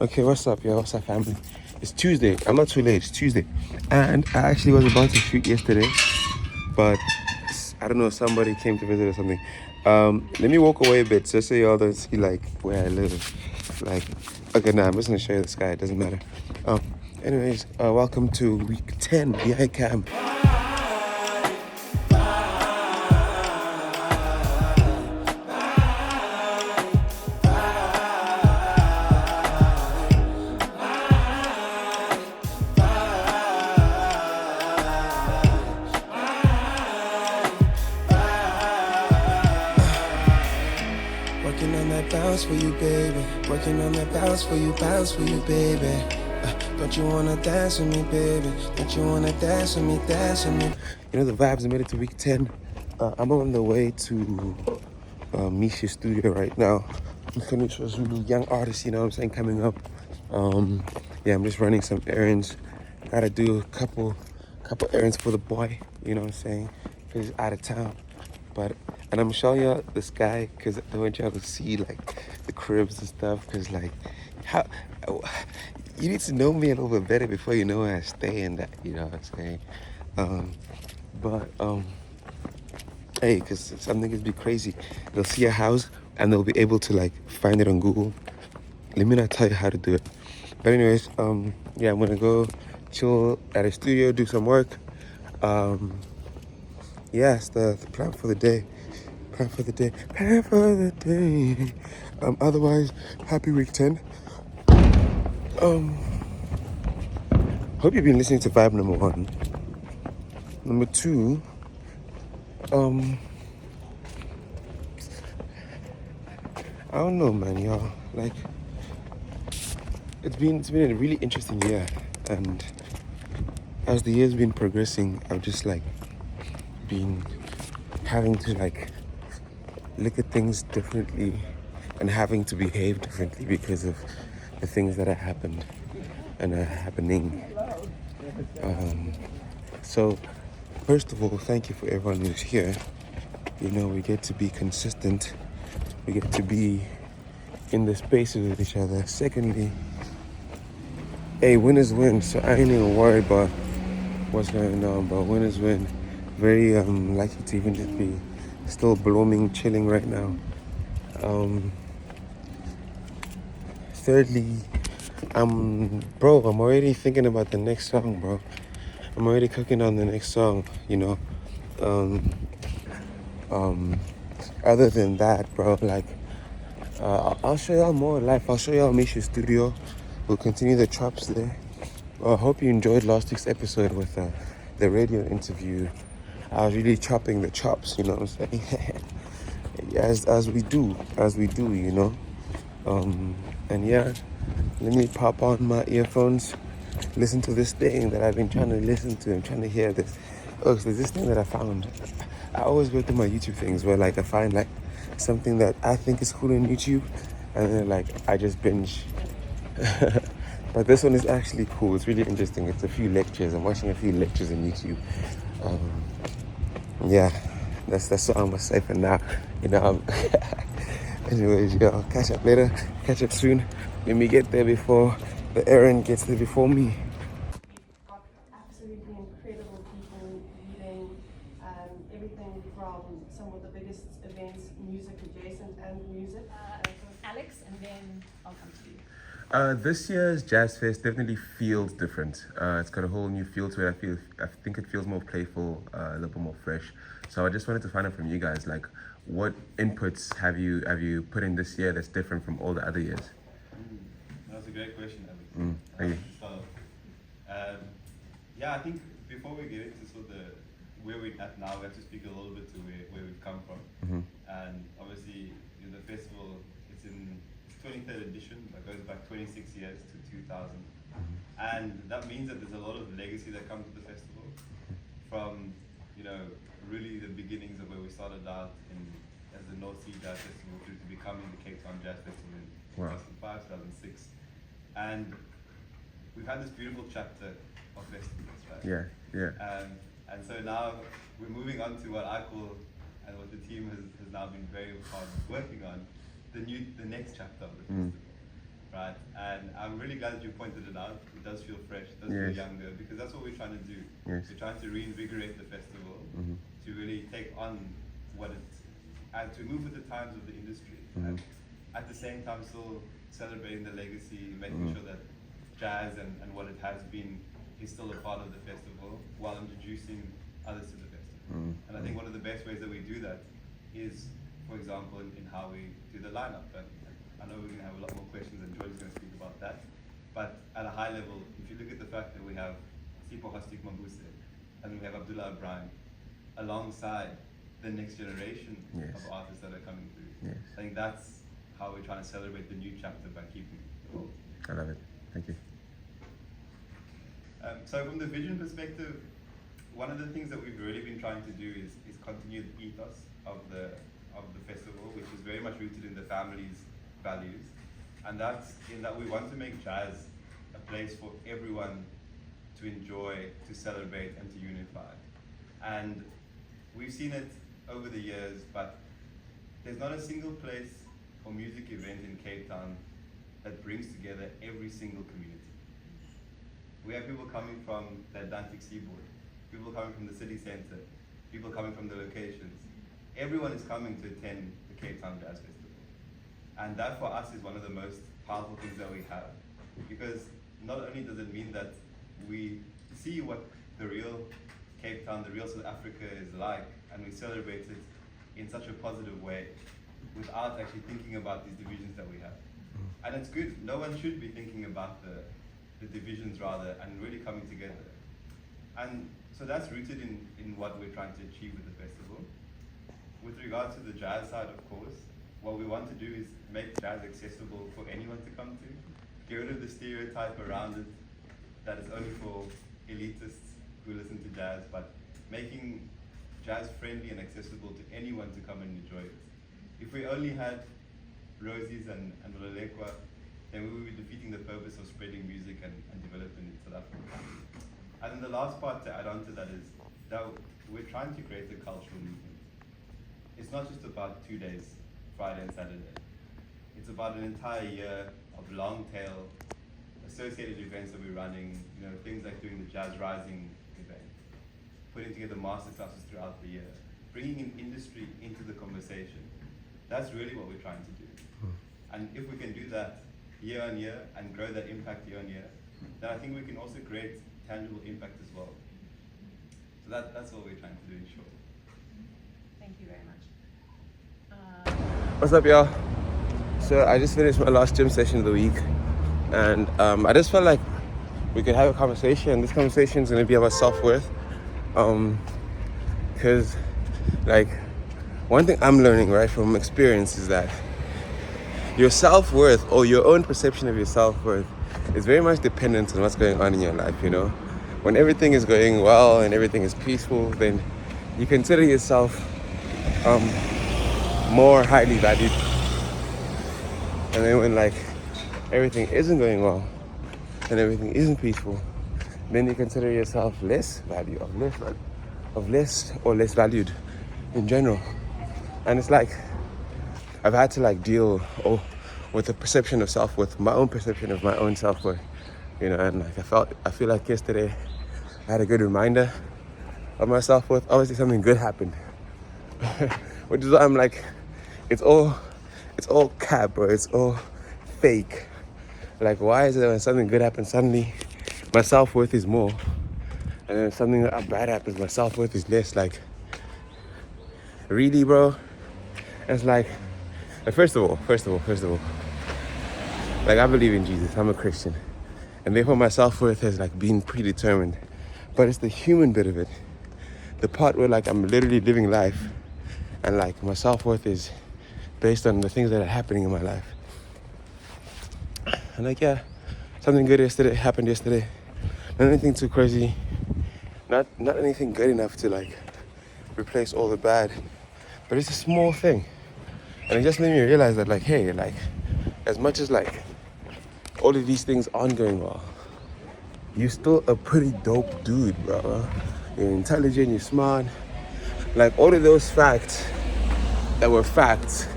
Okay, what's up, yo? What's up, family? It's Tuesday. I'm not too late. It's Tuesday. And I actually was about to shoot yesterday, but I don't know, somebody came to visit or something. Let me walk away a bit just so y'all don't see, like, where I live. Like, okay, nah, I'm just gonna show you the sky. It doesn't matter. Um, anyways, welcome to week 10, Biayacam. Working on that bounce for you, baby. Working on that bounce for you, baby. Don't you wanna dance with me, baby? Don't you wanna dance with me, dance with me? You know, the vibes made it to week 10. I'm on the way to Misha's studio right now. Misha Zulu, young artist, you know what I'm saying, coming up. Yeah, I'm just running some errands. Gotta do a couple errands for the boy, you know what I'm saying? Because he's out of town. And I'm showing y'all the sky because I want y'all to see like the cribs and stuff. Because like, how you need to know me a little bit better before you know where I stay and that. You know what I'm saying? Hey, because some niggas be crazy. They'll see a house and they'll be able to like find it on Google. Let me not tell you how to do it. But anyways, yeah, I'm gonna go chill at a studio, do some work. Yeah, it's the plan for the day. Plan for the day. Plan for the day. Otherwise, happy week 10. Hope you've been listening to vibe number 1. Number 2, I don't know, man, y'all. Like, it's been a really interesting year, and as the year's been progressing, I've just like been having to like look at things differently and having to behave differently because of the things that have happened and are happening. So, first of all, thank you for everyone who's here. You know, we get to be consistent. We get to be in the spaces with each other. Secondly, hey, winners win. So I ain't even worried about what's going on, but winners win. Very lucky to even just be still blooming, chilling right now. Thirdly, bro, I'm already thinking about the next song, bro. I'm already cooking on the next song, you know. Other than that, bro, like, I'll show y'all more life. I'll show y'all Misha's studio. We'll continue the chops there. I hope you enjoyed last week's episode with the radio interview. I was really chopping the chops, you know what I'm saying? as we do, you know. And yeah, let me pop on my earphones, listen to this thing that I've been trying to listen to. I'm trying to hear this. Oh, so there's this thing that I found. I always go through my YouTube things where like I find like something that I think is cool on YouTube, and then like I just binge. But this one is actually cool. It's really interesting. It's a few lectures. I'm watching a few lectures on YouTube. Yeah, that's what I'm gonna say for now. You know. Anyways, y'all, catch up later. Catch up soon. Let me get there before the errand gets there before me. We've got absolutely incredible people leading everything from some of the biggest events, music adjacent and music. Alex, and then I'll come to you. This year's Jazz Fest definitely feels different. It's got a whole new feel to it. I think it feels more playful, a little bit more fresh. So I just wanted to find out from you guys, like, what inputs have you put in this year that's different from all the other years? That's a great question, Alex. Thank you. Yeah, I think before we get into sort of where we're at now, we have to speak a little bit to where we've come from. And obviously, the festival, it's 23rd edition, that goes back 26 years to 2000. And that means that there's a lot of legacy that comes with the festival, from really the beginnings of where we started out as the North Sea Jazz Festival through to becoming the Cape Town Jazz Festival in 2005, 2006. And we've had this beautiful chapter of festivals, right? Yeah. And so now we're moving on to what I call, and what the team has now been very hard working on, the next chapter of the festival, right? And I'm really glad that you pointed it out. It does feel fresh, it does feel Yes. younger, because that's what we're trying to do. Yes. We're trying to reinvigorate the festival to really take on what it, and to move with the times of the industry. And at the same time, still celebrating the legacy, making sure that jazz and what it has been is still a part of the festival, while introducing others to the festival. And I think one of the best ways that we do that is, for example, in how we do the lineup. And I know we're going to have a lot more questions, and George is going to speak about that. But at a high level, if you look at the fact that we have Sipho Hostik Mabuse, and we have Abdullah Ibrahim, alongside the next generation of artists that are coming through. Yes. I think that's how we're trying to celebrate the new chapter by keeping the old. I love it. Thank you. So from the vision perspective, one of the things that we've really been trying to do is continue the ethos of the festival, which is very much rooted in the family's values. And that's in that we want to make jazz a place for everyone to enjoy, to celebrate, and to unify. And we've seen it over the years, but there's not a single place or music event in Cape Town that brings together every single community. We have people coming from the Atlantic seaboard, people coming from the city center, people coming from the locations. Everyone is coming to attend the Cape Town Jazz Festival. And that for us is one of the most powerful things that we have. Because not only does it mean that we see what the real Cape Town, the real South Africa is like, and we celebrate it in such a positive way without actually thinking about these divisions that we have. And it's good, no one should be thinking about the divisions rather, and really coming together. And so that's rooted in what we're trying to achieve with the festival. With regards to the jazz side, of course, what we want to do is make jazz accessible for anyone to come to. Get rid of the stereotype around it that it's only for elitists who listen to jazz, but making jazz friendly and accessible to anyone to come and enjoy it. If we only had Rosies and Rolekwa, then we would be defeating the purpose of spreading music and development in South Africa. And then the last part to add on to that is that we're trying to create a cultural movement. It's not just about 2 days, Friday and Saturday. It's about an entire year of long tail associated events that we're running, things like doing the Jazz Rising event, putting together masterclasses throughout the year, bringing in industry into the conversation. That's really what we're trying to do. And if we can do that year on year and grow that impact year on year, then I think we can also create tangible impact as well. So that's what we're trying to do in short. Thank you very much. What's up, y'all? So I just finished my last gym session of the week, and I just felt like we could have a conversation. This conversation is going to be about self-worth, because like one thing I'm learning right from experience is that your self-worth, or your own perception of your self-worth, is very much dependent on what's going on in your life. When everything is going well and everything is peaceful, then you consider yourself more highly valued. And then when everything isn't going well and everything isn't peaceful, then you consider yourself less valued, less valued in general. And it's like I've had to deal with the perception of self-worth, my own perception of my own self-worth, and I feel like yesterday I had a good reminder of my self-worth. Obviously something good happened, which is why I'm like, it's all cap, bro. It's all fake. Why is it that when something good happens, suddenly my self-worth is more, and then something bad happens, my self-worth is less? Really, bro? It's first of all, I believe in Jesus. I'm a Christian, and therefore my self-worth has been predetermined. But it's the human bit of it, the part where I'm literally living life, and my self-worth is based on the things that are happening in my life. And something good happened yesterday. Not anything too crazy. Not anything good enough to replace all the bad. But it's a small thing. And it just made me realize that hey, as much as all of these things aren't going well, you're still a pretty dope dude, bro. You're intelligent, you're smart. All of those facts that were facts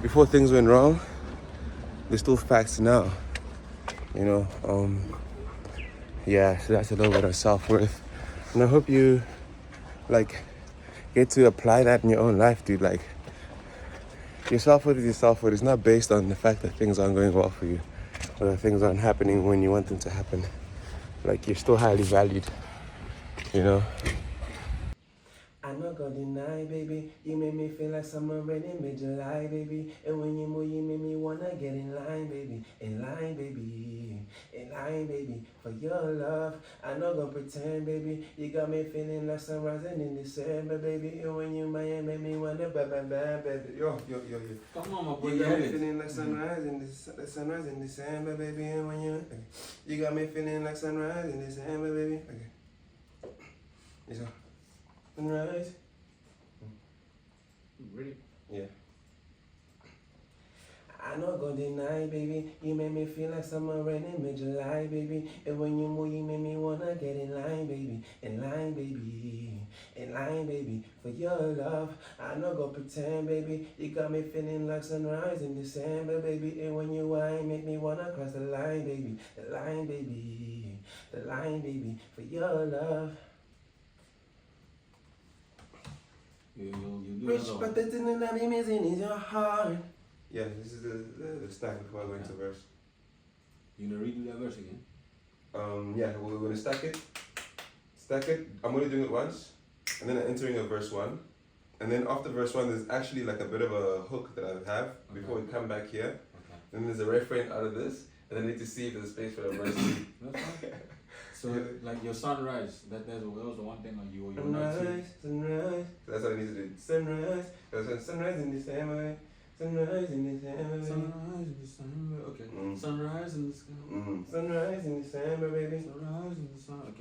before things went wrong, they're still facts now. You know, yeah, so that's a little bit of self-worth. And I hope you, like, get to apply that in your own life, dude. Like, your self-worth is your self-worth. It's not based on the fact that things aren't going well for you or that things aren't happening when you want them to happen. Like, you're still highly valued, you know? I'm not gonna deny, baby. You made me feel like summer rain in mid-July, baby. And when you move, you made me wanna get in line, baby. In line, baby. In line, baby. For your love, I'm not gonna pretend, baby. You got me feeling like sunrise in December, baby. And when you made me wanna baby. Yo. Come on, my boy. You got me feeling like sunrise in December, baby. And when you got me feeling like sunrise in December, baby. Okay. Yes, sir. Sunrise. Really? Yeah. I not gonna deny, baby. You made me feel like summer rain in mid-July, baby. And when you move, you made me wanna get in line, baby. In line, baby. In line, baby. For your love, I not gonna pretend, baby. You got me feeling like sunrise in December, baby. And when you whine, make me wanna cross the line, baby. The line, baby. The line, baby. For your love. You do Rich, another but one. the thing that I'm missing is your heart. Yeah, this is the stack before I go into verse. You gonna redo that verse again? Yeah, we're gonna stack it. Stack it. I'm only doing it once, and then I'm entering a verse 1, and then after verse 1, there's actually like a bit of a hook that I have before we come back here. Okay. Then there's a refrain out of this, and then I need to see if there's space for a verse 2. That's fine. So, like your sunrise, that was the one thing on you not Sunrise, sunrise. That's what I need to do. Sunrise. Sunrise in December. Sunrise in December. Sunrise in December. Okay. Sunrise in the sky. Sunrise in December, baby. Sunrise in the sun. Ok,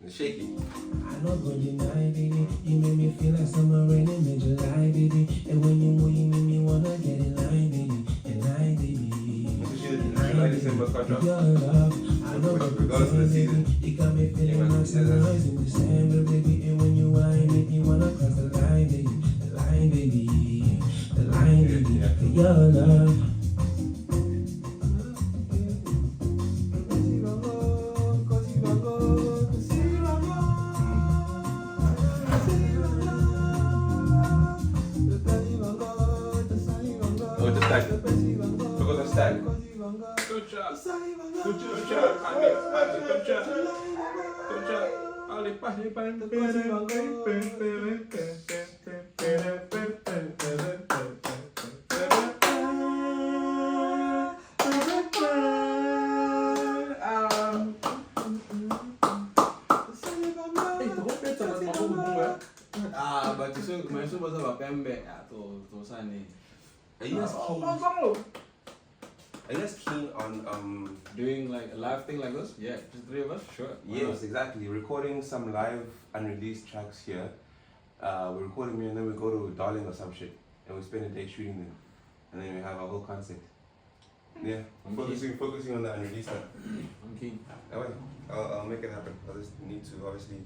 It's shaky. I know good you night, baby. You made me feel like summer rain in mid-July, baby. And when you move, you make me wanna get in line, baby. In line, baby. Your love, I know good baby. You got me feeling like sunrise in December, baby. And when you whine, make me wanna cross the line, baby. The line, baby. The line, baby. For your love. But my super was about Bembe to Sunday. Are you guys keen on Doing like a live thing like this? Yeah, just 3 of us? Sure. Yes, exactly. Recording some live unreleased tracks here. We're recording them and then we go to Darling or some shit and we spend a day shooting them. And then we have our whole concert. Yeah, focusing on the unreleased stuff. I'm keen. Alright, I'll make it happen. I just need to obviously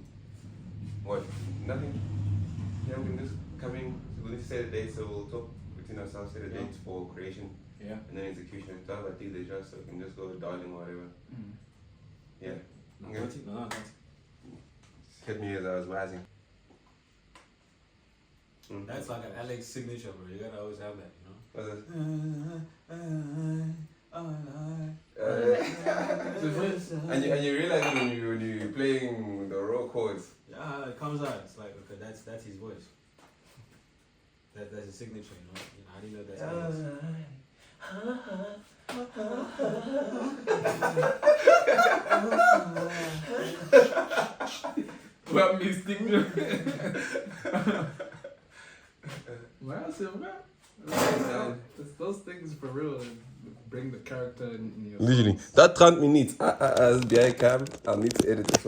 nothing. Yeah, we can just come in, we need to set a date, so we'll talk between ourselves, set a date for creation. Yeah. And then execution. Talk about things they just so we can just go to Darling or whatever. Yeah. No. Hit me as I was wazzing. That's like an Alex signature, bro. You gotta always have that, you know? What's that? And you realize when you're playing the raw chords. Yeah, it comes out. It's like, okay, that's his voice. That's his signature, you know? How do you know that's Alex? What mystic? Well, so those things for real bring the character in your Literally. Dat gaat me niet. As Biayacam, I'll need to edit this one.